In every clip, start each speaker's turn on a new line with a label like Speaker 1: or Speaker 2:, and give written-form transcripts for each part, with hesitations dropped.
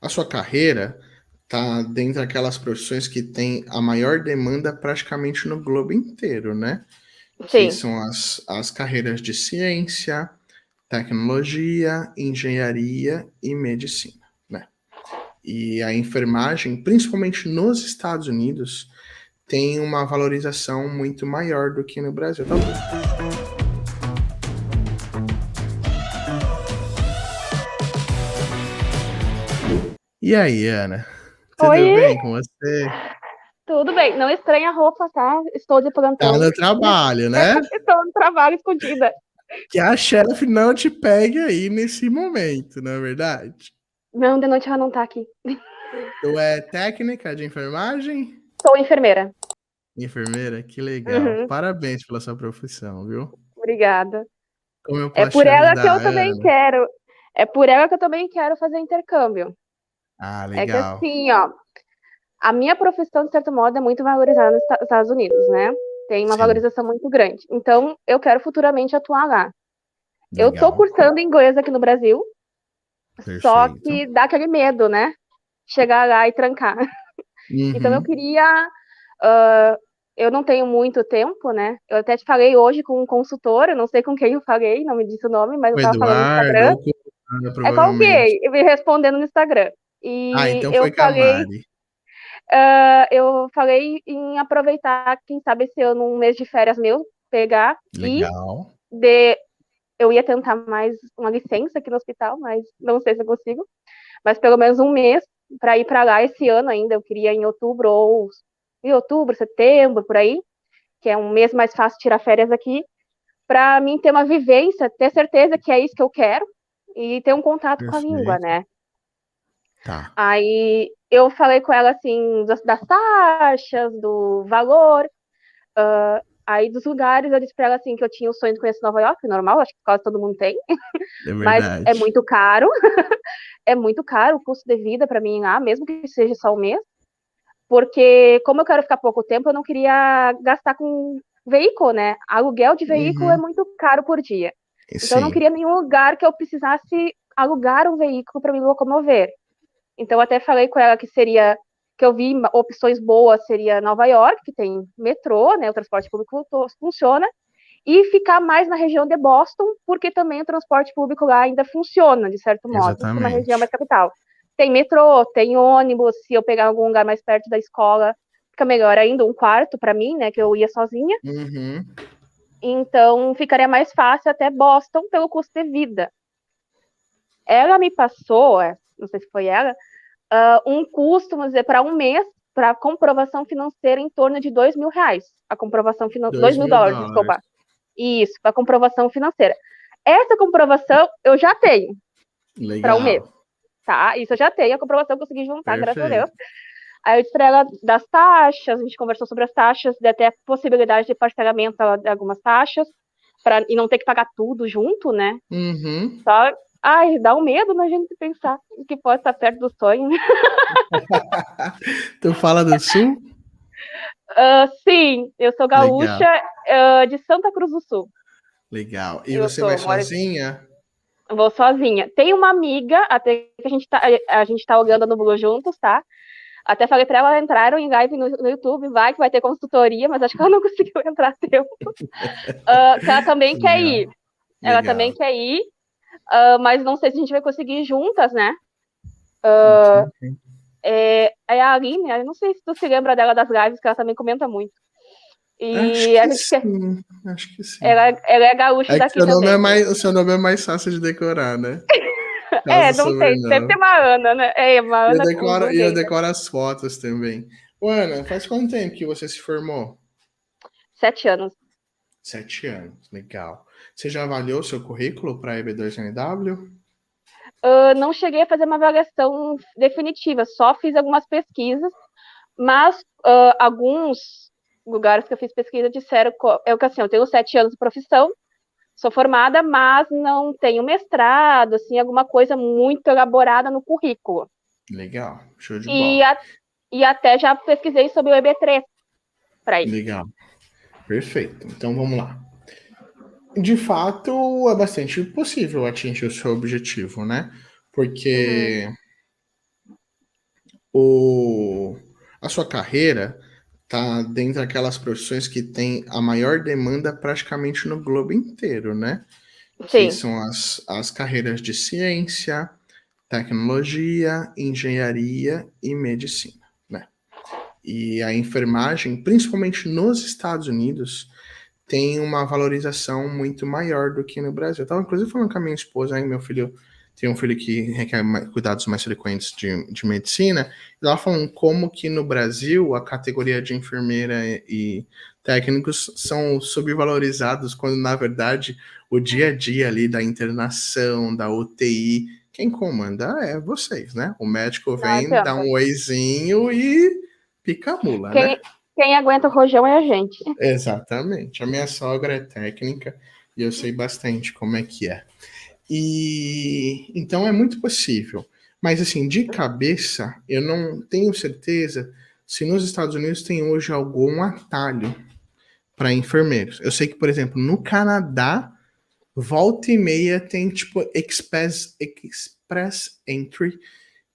Speaker 1: A sua carreira tá dentro daquelas profissões que tem a maior demanda praticamente no globo inteiro, né? Que
Speaker 2: Sim.
Speaker 1: são as carreiras de ciência, tecnologia, engenharia e medicina, né? E a enfermagem, principalmente nos Estados Unidos, tem uma valorização muito maior do que no Brasil. Tá? E aí, Ana?
Speaker 2: Oi,
Speaker 1: Tudo bem com você?
Speaker 2: tudo bem? Não estranha a roupa, tá? Estou de
Speaker 1: Tá
Speaker 2: plantão.
Speaker 1: no trabalho, né?
Speaker 2: Estou no trabalho escondida.
Speaker 1: Que a chefe não te pegue aí nesse momento, não é verdade?
Speaker 2: Não, de noite ela não tá aqui.
Speaker 1: Tu é técnica de enfermagem?
Speaker 2: Sou enfermeira.
Speaker 1: Enfermeira? Que legal.
Speaker 2: Uhum,
Speaker 1: Parabéns pela sua profissão, viu?
Speaker 2: obrigada.
Speaker 1: Como eu
Speaker 2: É
Speaker 1: posso
Speaker 2: por
Speaker 1: te
Speaker 2: ela que eu
Speaker 1: ajudar,
Speaker 2: também
Speaker 1: Ana?
Speaker 2: quero. É por ela que eu também quero fazer intercâmbio.
Speaker 1: Ah,
Speaker 2: É que
Speaker 1: legal.
Speaker 2: assim, ó, a minha profissão, de certo modo, é muito valorizada nos Estados Unidos, né? Tem uma
Speaker 1: Sim,
Speaker 2: valorização muito grande. Então, eu quero futuramente atuar lá. Eu tô
Speaker 1: legal.
Speaker 2: cursando inglês aqui no Brasil, só
Speaker 1: Perfeito.
Speaker 2: que dá aquele medo, né? Chegar lá e trancar. Então, eu
Speaker 1: Uhum.
Speaker 2: queria. ah, eu não tenho muito tempo, né? Eu até te falei hoje com um consultor, eu não sei com quem eu falei, não me disse o nome, mas eu
Speaker 1: O
Speaker 2: tava falando no
Speaker 1: Eduardo
Speaker 2: Instagram.
Speaker 1: ou com a Ana,
Speaker 2: É com
Speaker 1: provavelmente.
Speaker 2: alguém, eu me respondendo no Instagram.
Speaker 1: Ah,
Speaker 2: E
Speaker 1: então foi com a Mari.
Speaker 2: eu falei em aproveitar, quem sabe esse ano, um mês de férias meu, pegar e
Speaker 1: Legal.
Speaker 2: de. Eu ia tentar mais uma licença aqui no hospital, mas não sei se eu consigo. Mas pelo menos um mês para ir para lá esse ano ainda. Eu queria em outubro ou em outubro, setembro, por aí, que é um mês mais fácil tirar férias aqui, para mim ter uma vivência, ter certeza que é isso que eu quero e ter um contato com a língua,
Speaker 1: Perfeito.
Speaker 2: né?
Speaker 1: Tá.
Speaker 2: Aí eu falei com ela assim das taxas, do valor, aí dos lugares eu disse para ela assim que eu tinha o sonho de conhecer Nova York, normal, acho que quase todo mundo tem,
Speaker 1: É
Speaker 2: mas é
Speaker 1: verdade.
Speaker 2: muito caro, é muito caro o custo de vida para mim lá, mesmo que seja só um mês, porque como eu quero ficar pouco tempo, eu não queria gastar com veículo, né? Aluguel de veículo é
Speaker 1: Uhum.
Speaker 2: muito caro por dia. Então eu não
Speaker 1: Sim.
Speaker 2: queria nenhum lugar que eu precisasse alugar um veículo para me locomover. Então até falei com ela que seria que eu vi opções boas seria Nova York, que tem metrô, né? O transporte público funciona, e ficar mais na região de Boston, porque também o transporte público lá ainda funciona, de certo modo, que é uma região
Speaker 1: Exatamente.
Speaker 2: mais capital. Tem metrô, tem ônibus, se eu pegar algum lugar mais perto da escola, fica melhor ainda, um quarto para mim, né, que eu ia sozinha.
Speaker 1: Uhum.
Speaker 2: Então, ficaria mais fácil até Boston pelo custo de vida. Ela me passou, não sei se foi ela, um custo, vamos dizer, para um mês, para comprovação financeira em torno de R$ 2.000. A comprovação financeira,
Speaker 1: 2 mil
Speaker 2: $2.000,
Speaker 1: dólares.
Speaker 2: desculpa. Isso, para comprovação financeira. Essa comprovação eu já tenho para um mês,
Speaker 1: Legal.
Speaker 2: tá? Isso eu já tenho, a comprovação eu consegui juntar, graças a Deus.
Speaker 1: Perfeito.
Speaker 2: Aí eu disse para ela das taxas, a gente conversou sobre as taxas, de até a possibilidade de parcelamento de algumas taxas, e não ter que pagar tudo junto, né?
Speaker 1: Uhum.
Speaker 2: Só, ai, dá um medo na gente pensar que pode estar perto do sonho.
Speaker 1: Tu fala do Sul?
Speaker 2: Sim, eu sou gaúcha,
Speaker 1: Legal.
Speaker 2: de Santa Cruz do Sul.
Speaker 1: Legal. E
Speaker 2: Eu
Speaker 1: você vai
Speaker 2: sou, moro,
Speaker 1: sozinha?
Speaker 2: vou sozinha. Tem uma amiga, até que a gente tá olhando no Google juntos, tá? Até falei pra ela entrar em live no YouTube, vai que vai ter consultoria, mas acho que ela não conseguiu entrar a tempo. Que ela também quer
Speaker 1: Legal.
Speaker 2: ir. Ela também
Speaker 1: Legal.
Speaker 2: quer ir, mas não sei se a gente vai conseguir ir juntas, né?
Speaker 1: Entendi.
Speaker 2: É a Aline, eu não sei se tu se lembra dela das lives, que ela também comenta muito.
Speaker 1: Acho
Speaker 2: E a
Speaker 1: que
Speaker 2: gente quer.
Speaker 1: sim. Acho que sim.
Speaker 2: Ela é gaúcha
Speaker 1: É que
Speaker 2: daqui também.
Speaker 1: o seu nome é mais fácil de decorar, né? Por causa
Speaker 2: É,
Speaker 1: do
Speaker 2: não tem. Sempre tem
Speaker 1: sobrenome.
Speaker 2: uma Ana, né? É, uma Ana com
Speaker 1: E eu
Speaker 2: Nogueira.
Speaker 1: decoro as fotos também. Ô, Ana, faz quanto tempo que você se formou?
Speaker 2: 7 anos.
Speaker 1: 7 anos, legal. Você já avaliou seu currículo para a EB2NW?
Speaker 2: Não cheguei a fazer uma avaliação definitiva, só fiz algumas pesquisas, mas alguns lugares que eu fiz pesquisa disseram que assim, eu tenho 7 anos de profissão, sou formada, mas não tenho mestrado, assim, alguma coisa muito elaborada no currículo.
Speaker 1: Legal, show de
Speaker 2: E,
Speaker 1: bola.
Speaker 2: a, e até já pesquisei sobre o EB3 para ir.
Speaker 1: Legal, perfeito. Então vamos lá. De fato, é bastante possível atingir o seu objetivo, né?
Speaker 2: Uhum.
Speaker 1: Porque o, a sua carreira tá dentro daquelas profissões que tem a maior demanda praticamente no globo inteiro, né? Que
Speaker 2: Sim.
Speaker 1: são as carreiras de ciência, tecnologia, engenharia e medicina, né? E a enfermagem, principalmente nos Estados Unidos, tem uma valorização muito maior do que no Brasil. Eu estava inclusive falando com a minha esposa, aí meu filho tem um filho que requer cuidados mais frequentes de medicina, e ela falando como que no Brasil a categoria de enfermeira e técnicos são subvalorizados, quando na verdade o dia a dia ali da internação, da UTI, quem comanda é vocês, né? O médico
Speaker 2: Não
Speaker 1: vem, dá
Speaker 2: adianta.
Speaker 1: um oizinho e pica a mula, né?
Speaker 2: Quem aguenta o rojão é a gente.
Speaker 1: Exatamente. A minha sogra é técnica e eu sei bastante como é que é. E então é muito possível. Mas assim, de cabeça, eu não tenho certeza se nos Estados Unidos tem hoje algum atalho para enfermeiros. Eu sei que, por exemplo, no Canadá, volta e meia tem tipo express entry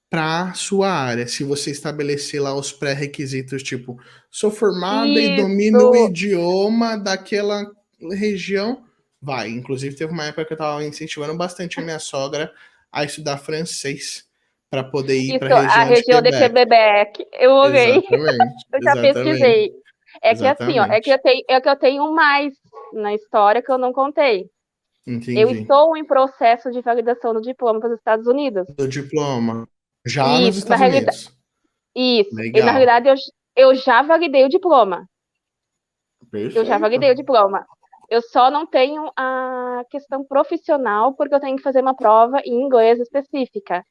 Speaker 1: para sua área, se você estabelecer lá os pré-requisitos, tipo, sou formada e domino o
Speaker 2: Isso.
Speaker 1: idioma daquela região, vai. Inclusive, teve uma época que eu estava incentivando bastante a minha sogra a estudar francês para poder ir para
Speaker 2: Isso,
Speaker 1: a
Speaker 2: a
Speaker 1: região de
Speaker 2: região de
Speaker 1: Quebec.
Speaker 2: Quebec. Eu olhei.
Speaker 1: Exatamente,
Speaker 2: Eu já
Speaker 1: exatamente,
Speaker 2: pesquisei. É que assim, ó,
Speaker 1: exatamente.
Speaker 2: é que eu tenho mais na história que eu não contei. Eu
Speaker 1: Entendi.
Speaker 2: estou em processo de validação do diploma para os Estados Unidos.
Speaker 1: Do diploma. Já nos
Speaker 2: Isso, na
Speaker 1: Estados
Speaker 2: realidade,
Speaker 1: Unidos.
Speaker 2: isso. E na
Speaker 1: Legal.
Speaker 2: realidade eu já validei o diploma. Eu já validei o
Speaker 1: Perfeito.
Speaker 2: diploma. Eu só não tenho a questão profissional, porque eu tenho que fazer uma prova em inglês específica,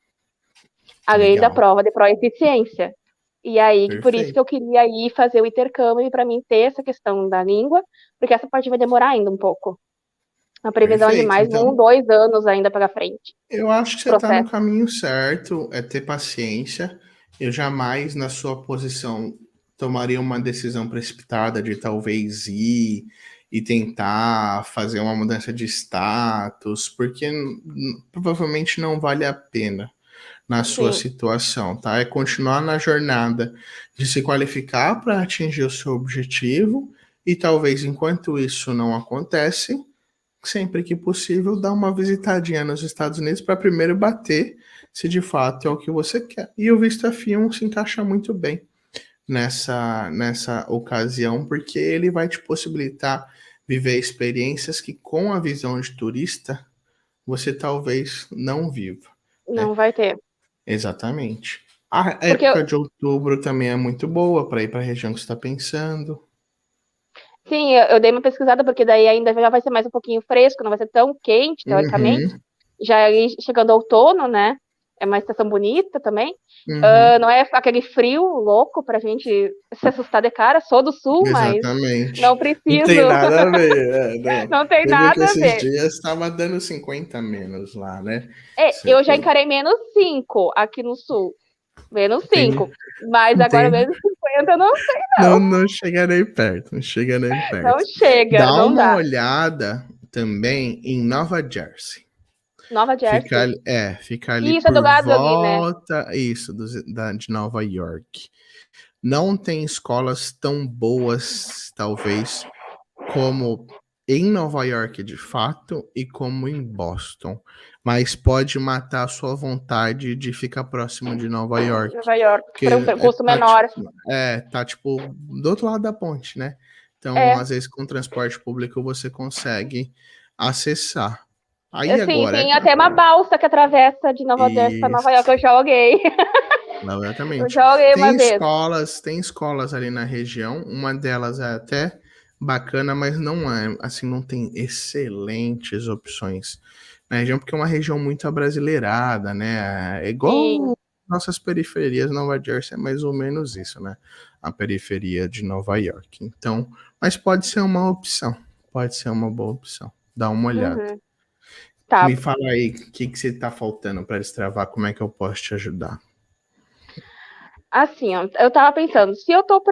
Speaker 2: além da
Speaker 1: Legal.
Speaker 2: prova de proeficiência. E aí, por isso que
Speaker 1: Perfeito.
Speaker 2: eu queria ir fazer o intercâmbio para mim ter essa questão da língua, porque essa parte vai demorar ainda um pouco. A previsão é de
Speaker 1: Perfeito.
Speaker 2: mais
Speaker 1: Então,
Speaker 2: 2 anos ainda para frente.
Speaker 1: eu acho que você está no
Speaker 2: Processo.
Speaker 1: caminho certo, é ter paciência. Eu jamais, na sua posição, tomaria uma decisão precipitada de talvez ir e tentar fazer uma mudança de status, porque provavelmente não vale a pena na sua
Speaker 2: Sim,
Speaker 1: situação, tá? É continuar na jornada de se qualificar para atingir o seu objetivo e talvez enquanto isso não acontece, sempre que possível, dar uma visitadinha nos Estados Unidos para primeiro bater se de fato é o que você quer. E o visto F1 se encaixa muito bem nessa ocasião, porque ele vai te possibilitar viver experiências que com a visão de turista você talvez não viva, né?
Speaker 2: não vai ter.
Speaker 1: Exatamente. A
Speaker 2: Porque,
Speaker 1: época de outubro também é muito boa para ir para a região que você está pensando.
Speaker 2: sim, eu dei uma pesquisada, porque daí ainda já vai ser mais um pouquinho fresco, não vai ser tão quente, teoricamente.
Speaker 1: Uhum,
Speaker 2: Já aí chegando ao outono, né? É uma estação bonita também.
Speaker 1: uhum.
Speaker 2: Não é aquele frio louco pra gente se assustar de cara. Sou do sul, mas
Speaker 1: Exatamente.
Speaker 2: não
Speaker 1: Não
Speaker 2: preciso.
Speaker 1: tem nada a ver, não.
Speaker 2: Não tem
Speaker 1: Você viu que
Speaker 2: nada a
Speaker 1: esses
Speaker 2: ver.
Speaker 1: dias estava dando 50 menos lá, né?
Speaker 2: É,
Speaker 1: Você
Speaker 2: eu já
Speaker 1: tem,
Speaker 2: encarei -5 aqui no sul. -5.
Speaker 1: tem,
Speaker 2: Mas agora
Speaker 1: tem,
Speaker 2: -50 eu não sei,
Speaker 1: não,
Speaker 2: não.
Speaker 1: não chega nem perto, não chega nem
Speaker 2: Não
Speaker 1: perto.
Speaker 2: chega,
Speaker 1: Dá
Speaker 2: não
Speaker 1: uma
Speaker 2: dá.
Speaker 1: olhada também em Nova Jersey.
Speaker 2: Nova Jersey.
Speaker 1: Fica ali
Speaker 2: Isso é do
Speaker 1: por
Speaker 2: lado ali, né?
Speaker 1: volta, isso, de Nova York. Não tem escolas tão boas, talvez, como em Nova York de fato e como em Boston, mas pode matar a sua vontade de ficar próximo de Nova York,
Speaker 2: Nova York. Para
Speaker 1: porque
Speaker 2: um custo menor.
Speaker 1: tá tipo do outro lado da ponte, né? Então,
Speaker 2: É.
Speaker 1: às vezes com transporte público você consegue acessar. Aí
Speaker 2: Sim,
Speaker 1: agora,
Speaker 2: tem até uma balsa que atravessa de Nova Jersey para Nova York.
Speaker 1: isso,
Speaker 2: Eu joguei. Eu
Speaker 1: exatamente.
Speaker 2: joguei uma vez.
Speaker 1: Tem escolas ali na região, uma delas é até bacana, mas não é, assim, não tem excelentes opções na região, porque é uma região muito abrasileirada, né? É
Speaker 2: Sim.
Speaker 1: igual nossas periferias, Nova Jersey é mais ou menos isso, né? A periferia de Nova York. Então, mas pode ser uma opção, pode ser uma boa opção. Dá uma olhada.
Speaker 2: Uhum. Tá.
Speaker 1: Me fala aí, o que que você tá faltando para destravar, como é que eu posso te ajudar?
Speaker 2: Assim, ó, eu tava pensando, se eu tô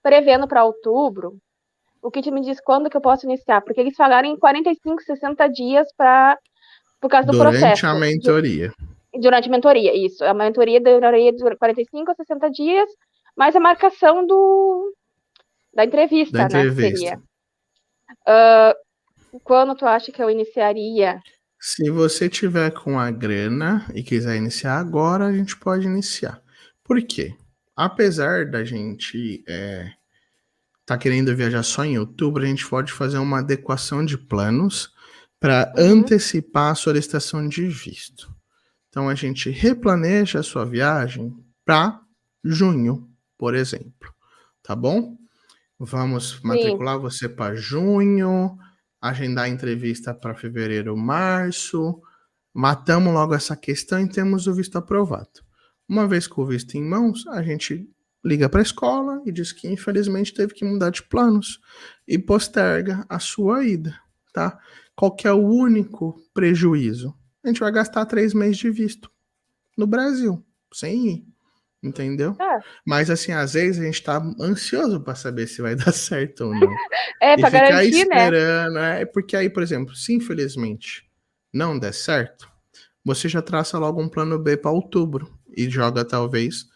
Speaker 2: prevendo para outubro, o que te me diz quando que eu posso iniciar? Porque eles falaram em 45, 60 dias por causa do
Speaker 1: Durante a
Speaker 2: processo.
Speaker 1: mentoria.
Speaker 2: Durante a mentoria, isso. A mentoria duraria de 45 a 60 dias, mais a marcação da
Speaker 1: Da
Speaker 2: entrevista, né?
Speaker 1: entrevista.
Speaker 2: Seria. Quando tu acha que eu iniciaria?
Speaker 1: Se você tiver com a grana e quiser iniciar agora, a gente pode iniciar. Por quê? Apesar da gente tá querendo viajar só em outubro, a gente pode fazer uma adequação de planos para
Speaker 2: Uhum,
Speaker 1: antecipar a solicitação de visto. Então a gente replaneja a sua viagem para junho, por exemplo, tá bom? Vamos
Speaker 2: sim.
Speaker 1: matricular você para junho, agendar a entrevista para fevereiro, março. Matamos logo essa questão e temos o visto aprovado. Uma vez com o visto em mãos, a gente liga para a escola e diz que infelizmente teve que mudar de planos e posterga a sua ida, tá? Qual que é o único prejuízo? A gente vai gastar 3 meses de visto no Brasil, sem ir, entendeu?
Speaker 2: Ah,
Speaker 1: Mas assim, às vezes a gente tá ansioso para saber se vai dar certo ou não. E
Speaker 2: para
Speaker 1: ficar
Speaker 2: garantir, né?
Speaker 1: esperando, porque aí, por exemplo, se infelizmente não der certo, você já traça logo um plano B para outubro e joga talvez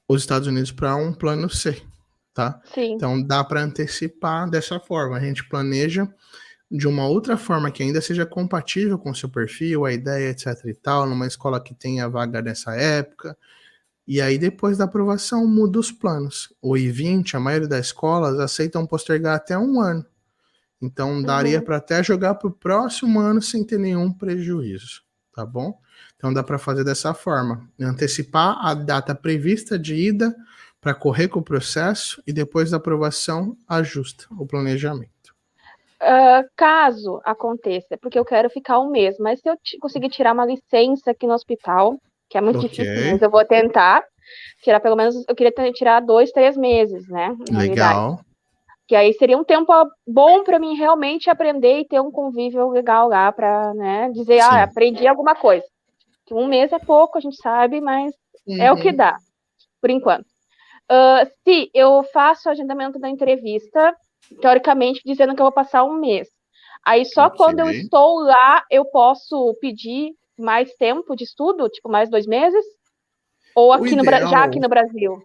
Speaker 1: os Estados Unidos para um plano C, tá?
Speaker 2: Sim.
Speaker 1: Então dá para antecipar dessa forma. A gente planeja de uma outra forma que ainda seja compatível com o seu perfil, a ideia, etc e tal, numa escola que tenha vaga nessa época. E aí depois da aprovação muda os planos. O I-20, a maioria das escolas aceitam postergar até um ano. Então daria
Speaker 2: Uhum.
Speaker 1: para até jogar para o próximo ano sem ter nenhum prejuízo, tá bom? Então dá para fazer dessa forma, antecipar a data prevista de ida para correr com o processo e depois da aprovação ajusta o planejamento.
Speaker 2: Caso aconteça, porque eu quero ficar um mês, mas se eu conseguir tirar uma licença aqui no hospital, que é muito
Speaker 1: Ok,
Speaker 2: difícil, mas eu vou tentar tirar pelo menos, eu queria tirar 2, 3 meses, né, na realidade.
Speaker 1: legal.
Speaker 2: Que aí seria um tempo bom para mim realmente aprender e ter um convívio legal lá para, né, dizer,
Speaker 1: Sim.
Speaker 2: aprendi alguma coisa. Que um mês é pouco, a gente sabe, mas é o que
Speaker 1: Uhum.
Speaker 2: dá, por enquanto. Se eu faço o agendamento da entrevista, teoricamente dizendo que eu vou passar um mês. Aí só
Speaker 1: Ok.
Speaker 2: quando eu estou lá eu posso pedir mais tempo de estudo, tipo mais 2 meses, ou
Speaker 1: O
Speaker 2: aqui já aqui
Speaker 1: ideal,
Speaker 2: no Brasil.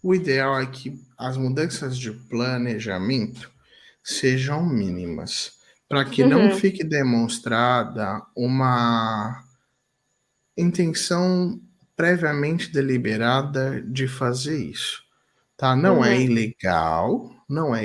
Speaker 1: o ideal é que as mudanças de planejamento sejam mínimas, para que não
Speaker 2: Uhum,
Speaker 1: fique demonstrada uma intenção previamente deliberada de fazer isso, tá?
Speaker 2: uhum,
Speaker 1: Não é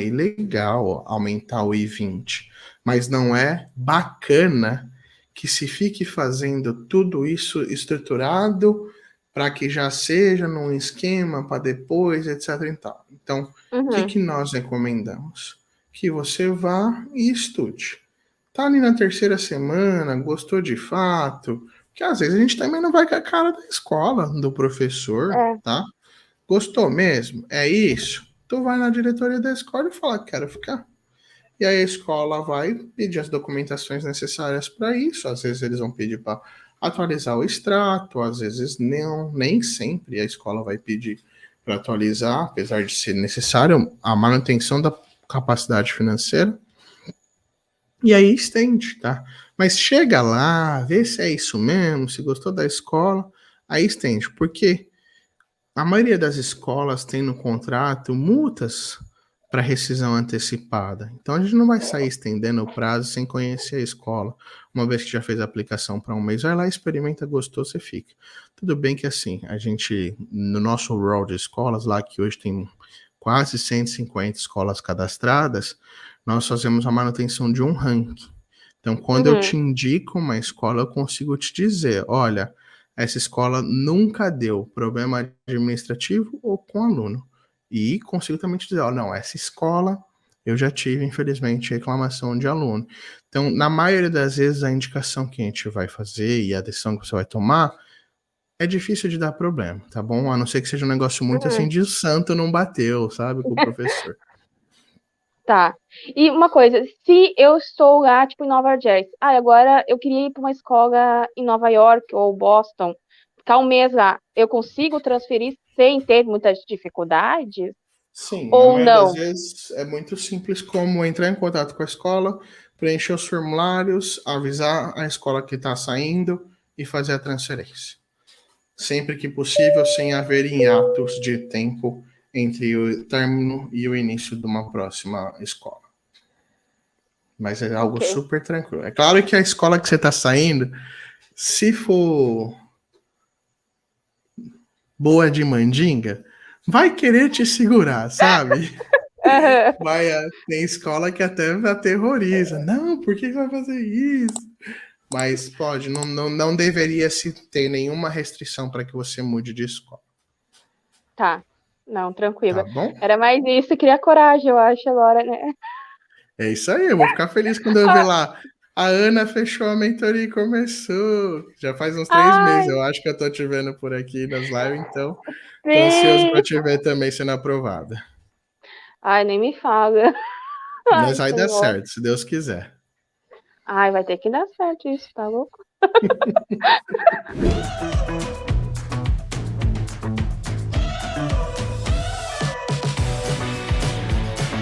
Speaker 1: ilegal aumentar o I-20, mas não é bacana que se fique fazendo tudo isso estruturado para que já seja num esquema para depois, etc. E tal. Então, o que,
Speaker 2: uhum.
Speaker 1: que nós recomendamos? Que você vá e estude. Tá ali na terceira semana, gostou de fato, que às vezes a gente também não vai com a cara da escola, do professor,
Speaker 2: É,
Speaker 1: tá? Gostou mesmo? É isso? Tu vai na diretoria da escola e fala, quero ficar. E aí a escola vai pedir as documentações necessárias para isso. Às vezes eles vão pedir para atualizar o extrato, às vezes não, nem sempre a escola vai pedir para atualizar, apesar de ser necessário a manutenção da capacidade financeira. E aí estende, tá? Mas chega lá, vê se é isso mesmo, se gostou da escola, aí estende. Porque a maioria das escolas tem no contrato multas para rescisão antecipada. Então a gente não vai sair estendendo o prazo sem conhecer a escola. Uma vez que já fez a aplicação para um mês, vai lá, experimenta, gostou, você fica. Tudo bem que assim, a gente, no nosso rol de escolas, lá que hoje tem quase 150 escolas cadastradas, nós fazemos a manutenção de um ranking. Então, quando eu te
Speaker 2: uhum,
Speaker 1: indico uma escola, eu consigo te dizer: olha, essa escola nunca deu problema administrativo ou com aluno. E consigo também te dizer: ó, não, essa escola eu já tive, infelizmente, reclamação de aluno. Então, na maioria das vezes, a indicação que a gente vai fazer e a decisão que você vai tomar é difícil de dar problema, tá bom? A não ser que seja um negócio muito assim
Speaker 2: uhum.
Speaker 1: de o santo não bateu, sabe, com o professor.
Speaker 2: Tá. E uma coisa, se eu estou lá, tipo, em Nova Jersey, agora eu queria ir para uma escola em Nova York ou Boston, ficar um mês lá, eu consigo transferir sem ter muitas dificuldades?
Speaker 1: Sim, na
Speaker 2: Ou
Speaker 1: maioria das
Speaker 2: não?
Speaker 1: vezes é muito simples como entrar em contato com a escola, preencher os formulários, avisar a escola que está saindo e fazer a transferência. Sempre que possível, sem haver hiatos de tempo entre o término e o início de uma próxima escola. Mas é algo super tranquilo. É claro que a escola que você está saindo, se for boa de mandinga, vai querer te segurar, sabe? Tem escola que até aterroriza. Não, por que vai fazer isso? Mas pode, não deveria se ter nenhuma restrição para que você mude de escola.
Speaker 2: Tá, não, tranquilo.
Speaker 1: Tá bom?
Speaker 2: Era mais isso, criar coragem, eu acho, agora, né?
Speaker 1: É isso aí, eu vou ficar feliz quando eu ver lá. A Ana fechou a mentoria e começou. Já faz uns 3 meses, eu acho que eu tô te vendo por aqui nas lives, então tô ansioso para te ver também sendo aprovada.
Speaker 2: Ai, nem me fala.
Speaker 1: Mas vai dar certo, se Deus quiser.
Speaker 2: Ai, vai ter que dar certo isso, tá louco?